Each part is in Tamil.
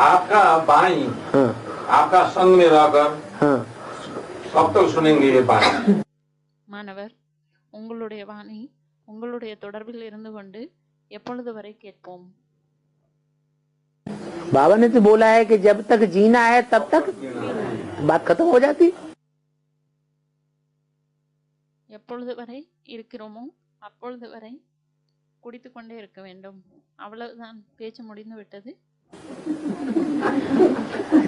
आपका वाणी आपका संग में रहकर सब तक सुनेंगे ये बात। மாணவர், உங்களுடைய வாணி உங்களுடைய தொடர்பில் இருந்து கொண்டு எப்பொழுது வரை கேட்போம்? बाबा ने तो बोला है कि जब तक जीना है तब तक बात खत्म हो जाती। எப்பொழுது வரை இருக்கிறோமோ அப்பொழுது வரை குடித்து கொண்டே இருக்க வேண்டும், அவ்வளவுதான், பேச்சு முடிந்து விட்டது।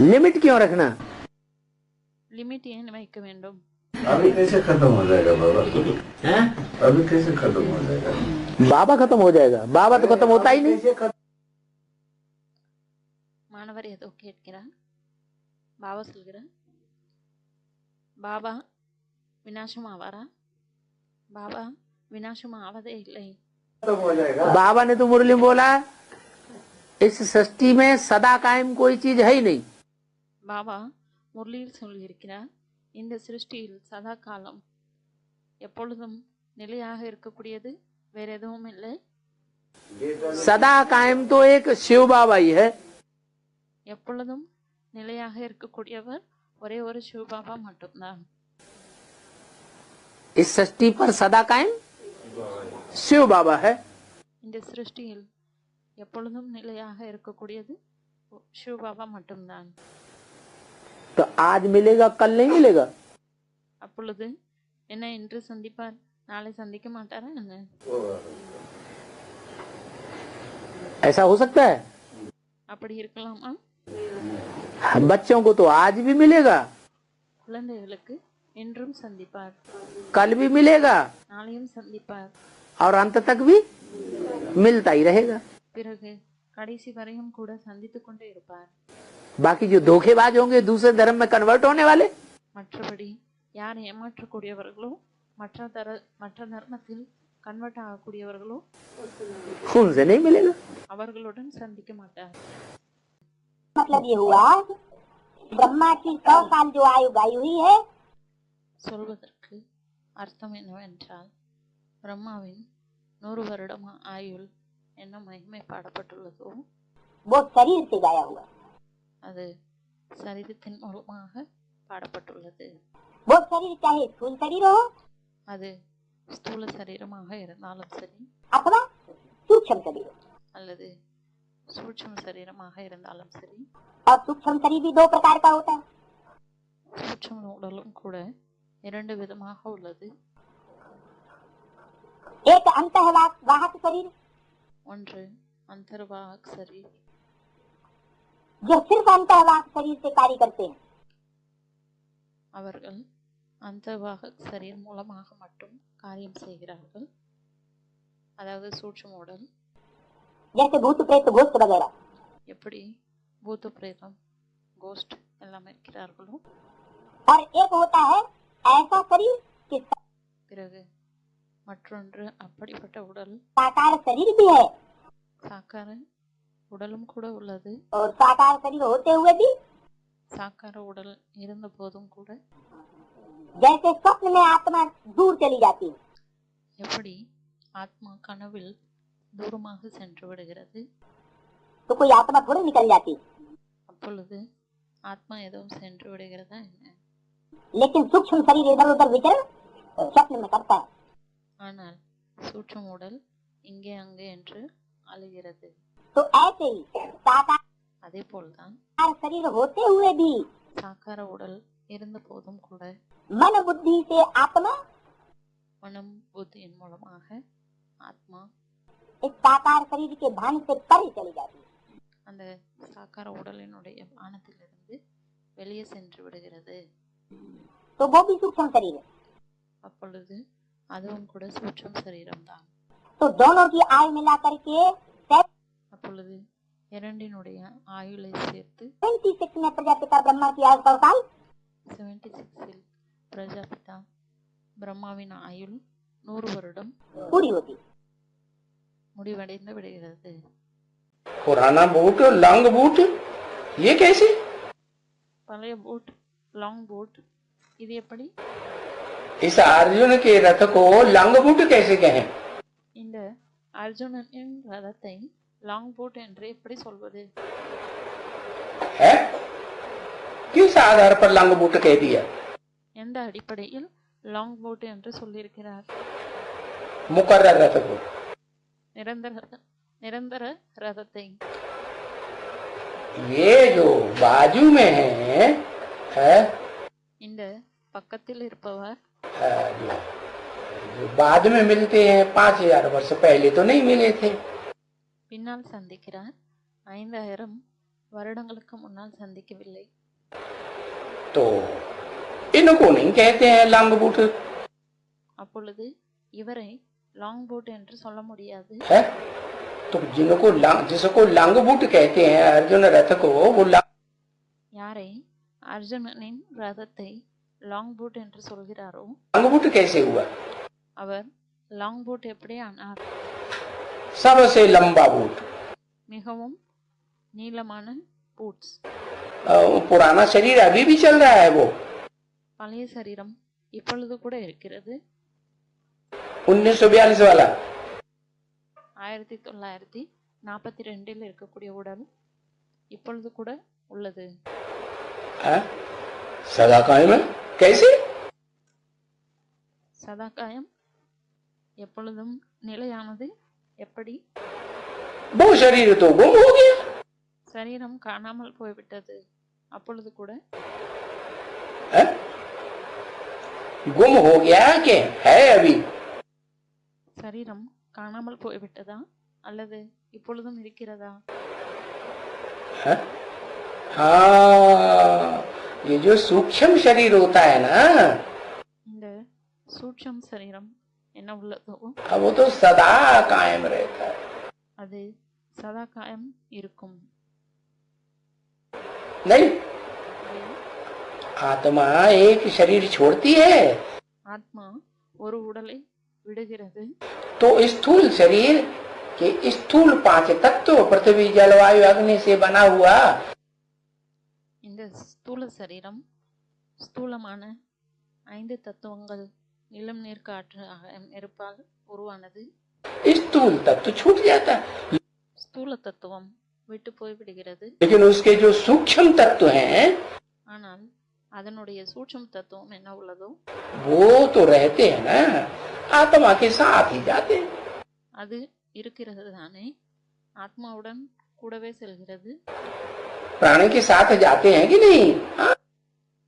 लिमिट क्यों रखना? लिमिट ஏன் வைக்க வேண்டும்? अभी कैसे खत्म हो जाएगा बाबा? अभी कैसे खत्म हो जाएगा? बाबा खत्म हो जाएगा, बाबा तो खत्म होता ही नहीं। மாணவர் ஏதோ கேட்கிறார், பாபா சொல்கிறார், பாபா விநாசம் ஆவாரா? பாபா விநாசம் ஆவதே இல்லை। बाबा ने तो मुरली में बोला इस सृष्टि में सदा कायम कोई चीज है ही नहीं। பாபா முரளியில் சொல்லியிருக்கிறார், இந்த சிருஷ்டியில் சதா காலம் எப்பொழுதும் நிலையாக இருக்கக்கூடியது வேற எதுவும் இல்லை। सदा कायम तो एक शिव बाबा ही है। எப்பொழுதும் நிலையாக இருக்கக்கூடியவர் ஒரே ஒரு சிவ பாபா மட்டும்தான்। इस सृष्टि पर सदा कायम शिव बाबा है। இந்த சிருஷ்டியில் எப்பொழுதும் நிலையாக இருக்கக்கூடியது சிவ பாபா மட்டும்தான்। तो आज मिलेगा कल नहीं मिलेगा। அப்பொழுது என்ன, இன்று சந்திப்பார் நாளை சந்திக்க மாட்டாரா என்ன? ऐसा हो सकता है? அப்படி இருக்கலாமா? बच्चों को तो आज भी मिलेगा, குழந்தைகளுக்கு இன்றும் சந்திப்பார், कल भी मिलेगा நாளையும் சந்திப்பார், और अंत तक भी मिलता ही रहेगा। பிறகு கடைசி வரையும் கூட சந்தித்துக் கொண்டே இருப்பார்। बाकी जो धोखेबाज होंगे दूसरे धर्म में कन्वर्ट होने वाले, மற்றபடி யார் ஏமாற்றக்கூடியவர்களோ மற்ற தர்மத்தில் கன்வெர்ட் ஆகக்கூடியவர்களோ उनसे नहीं मिलेगा। அவர்களுடன் சந்திக்க மாட்டார்। मतलब ये हुआ ब्रह्मा की 100 साल जो आयु गाई हुई है, சொல்வதற்கு அர்த்தம் என்னவென்றால், பிரம்மாவின் 100 வருடம் ஆயுள் என்ன மகிமை பாடப்பட்டுள்ளதோ वो शरीर से गाया हुआ, அது சரீரத்தின் மூலமாக பாடப்பட்டுள்ளது। वो शरीर चाहे स्थूल शरीर हो அது ஸ்தூல சரீரமாக இருந்தாலும் சரி अथवा सूक्ष्म शरीर, அல்லது சூட்சும சரீரமாக இருந்தாலும் சரி। और सूक्ष्म शरीर भी 2 प्रकार का होता है। சூட்சும உடலும் கூட 2 விதமாக உள்ளது। एक अंतःवाहक शरीर ஒன்று அந்தர்வாக் சரீர், जो सिर्फ अंतःवाहक शरीर से कार्य करते हैं, அவர்கள் அந்தர்வாக் சரீர் மூலமாக மட்டும் காரியம் செய்கிறார்கள்। அதாவது சூட்சும உடல், जैसे भूत प्रेत घोस्ट वगैरह। எப்படி பூத பிரேதம் கோஸ்ட் எல்லாம் இருக்கிறார்களோ। और एक होता है ऐसा शरीर कि பிறகு மற்றொன்று அப்படிப்பட்ட உடல், साकार शरीर भी है சாக்கார உடலும் கூட உள்ளது। और साकार शरीर होते हुए भी சாக்கார உடல் இருந்த போதும் கூட जैसे स्वप्न में आत्मा दूर चली जाती है, எப்படி ஆத்மா கனவில் தூரமாக சென்று விடுகிறது, तो कोई आत्मा थोड़ी निकल जाती, அப்பொழுது ஆத்மா ஏதோ சென்று விடுகிறதா என்ன? लेकिन सूक्ष्म शरीर इधर उधर विचरण स्वप्न में करता है। ஆனால் சூட்சும உடல் இங்கே அங்கே என்று அழுகிறது। तो ऐसे ही साकार அதே போல்தான் शरीर होते हुए भी சாக்கார உடல் இருந்த போதும் கூட मन बुद्धि से आत्मा மனம் புத்தியின் மூலமாக ஆத்மா इस साकार शरीर के भान से परे चली जाती है। அந்த சாக்கார உடலினுடைய பானத்திலிருந்து வெளியே சென்று விடுகிறது। तो वो भी सूक्ष्म शरीर है। அப்பொழுது அதுவும் கூட சூட்சும சரீரம்தான்। तो दोनों की आयु मिला करके அப்பொழுது இரண்டினுடைய ஆயுளை சேர்த்து 76 में प्रजापिता ब्रह्मा की आयु 100 साल, 76 பிரஜாபிதா பிரம்மாவின் ஆயுள் 100 வருடம் पूरी होती। முடிவடைந்து விடுகிறது। पुराना बूट लॉन्ग बूट ये कैसे? பழைய போட் லாங் போட் இது எப்படி? इस अर्जुन के रथ को लॉन्ग बूट कैसे कहें? இந்த அர்ஜுனனின் ரதத்தை லாங் போட் என்று எப்படி சொல்வது? किस आधार पर लंग बूट कह दिया? எந்த அடிப்படையில் லாங் போட் என்று சொல்லியிருக்கிறார்? मुकर्रर रथ को। நிரந்தர ரதத்தை. ये जो बाजू में है இந்த பக்கத்தில் இருப்பவர் जो बाद में मिलते हैं 5000 वर्ष पहले तो नहीं मिले थे। பின்னால் சந்திக்கிறார். 5000 வருடங்களுக்கு முன்னால் சந்திக்கவில்லை. तो इनको नहीं कहते हैं लंग बूट அப்பொழுது இவரை லாங் போட் என்று சொல்ல முடியாது. है। तो जिसको लंग बूट कहते हैं अर्जुन रथ को, वो யாரை அர்ஜுனனின் ரதத்தை லாங் போட் என்று சொல்கிறாரோ लंग बूट कैसे हुआ? அவர் லாங் போட் எப்படி ஆனார்? सबसे लंबा बूट, மிகவும் நீளமான பூட்ஸ். पुराना शरीर अभी भी चल रहा है। वो பழைய சரீரம் இப்பொழுது கூட இருக்கிறது. 1942 वाला 1942 இருக்கக்கூடிய உடல் இப்பொழுது கூட உள்ளது. सदा कायम है कैसे? சதா காயம் எப்பொழுதும் நிலையானது எப்படி? वो शरीर तो गुम हो गया। சரீரம் காணாமல் போய்விட்டது. அப்பொழுது கூட गुम हो गया कि है अभी? சரீரம் காணாமல் போய்விட்டதா அல்லது இப்பொழுதும் இருக்கிறதா? हाँ, ये जो सूक्ष्म शरीर होता है ना, இந்த சூட்சம் சரீரம் என்ன உள்ளதோ वो तो सदा कायम रहता है। அது சதா காயம் இருக்கும். नहीं, आत्मा एक शरीर छोड़ती है ஆத்மா ஒரு உடலை விடுகிறது. तो स्थूल शरीर के स्थूल 5 तत्व पृथ्वी जल वायु अग्नि से बना हुआ, இந்த ஸ்தூல சரீரம் ஸ்தூலமான 5 தத்துவங்கள் நிலம் நீர் காற்று நெருப்பால் உருவானது. स्थूल तत्व छूट जाता है, ஸ்தூல தத்துவம் விட்டு போய்விடுகிறது. लेकिन उसके जो सूक्ष्म तत्व हैं ஆனால் அதனுடைய சூட்சம் தத்துவம் என்ன உள்ளதோ वो तो रहते हैं ना, आत्मा के साथ ही जाते हैं। அது இருக்கிறது தானே, ஆத்மாவுடன் கூடவே செல்கிறது. प्राणी के साथ जाते हैं कि नहीं? हाँ?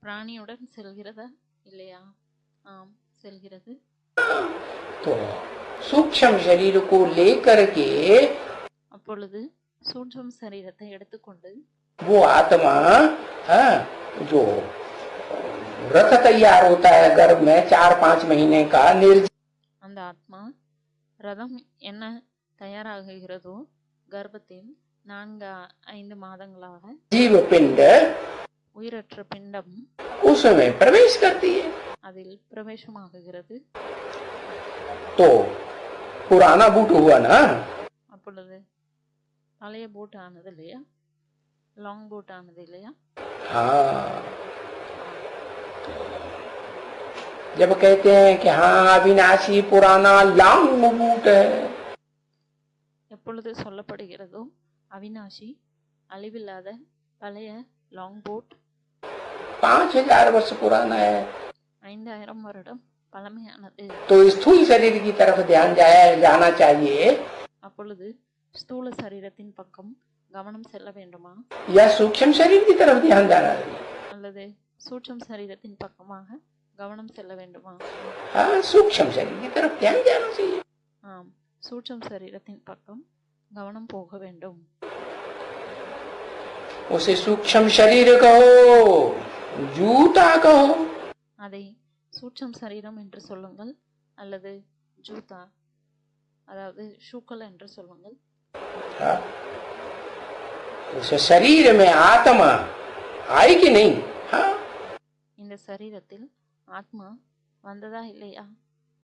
பிராணியுடன் செல்கிறதா இல்லையா? ஆம், செல்கிறது. तो सूक्ष्म शरीर को लेकर के அப்பொழுது சூட்சம் சரீரத்தை எடுத்துக்கொண்டு वो आत्मा, हाँ, जो रथ तैयार होता है गर्भ में 4-5 महीने का அந்த ஆத்மா ரதம் என்ன தயாராகுகிறதோ கர்ப்பத்தில் 4-5 மாதங்களாக जीव पिंड உயிரற்ற பிண்டம் उसमें प्रवेश करती है। அதில் பிரவேசமாகுகிறது. तो पुराना बूट हुआ ना, அப்பொழுது பழைய போட் ஆனது இல்லையா, லாங் போட் ஆனது இல்லையா? हाँ, जब कहते हैं कि हाँ अविनाशी पुराना लॉन्ग बूट है, எப்பொழுது சொல்லப்படுகிறதோ அவினாஷி அழிவில்லாத பழைய லாங் போட் 5000 वर्ष पुराना है, 5000 வருடம் பழமையானது. तो स्थूल शरीर की तरफ ध्यान जाना चाहिए அப்பொழுது ஸ்தூல சரீரத்தின் பக்கம் கவனம் செல்ல வேண்டுமா या सूक्ष्म शरीर की तरफ ध्यान जाना चाहिए? அல்லது சூட்சம் சரீரத்தின் பக்கமாக கவனம் செல்ல வேண்டுமா? हाँ, सूक्ष्म शरीर की तरफ ध्यान जाना चाहिए। ஆம், சூட்சம் சரீரத்தின் பக்கம் கவனம் போக வேண்டும். उसे सूक्ष्म शरीर कहो, जूता कहो, அதை சூட்சம் சரீரம் என்று சொல்லுங்கள் அல்லது ஜூதா அதாவது ஷூக்கள் என்று சொல்லுங்கள். हाँ, उस शरीर में आत्मा आई कि नहीं? हाँ, இந்த சரீரத்தில் ஆத்மா வந்ததா இல்லையா?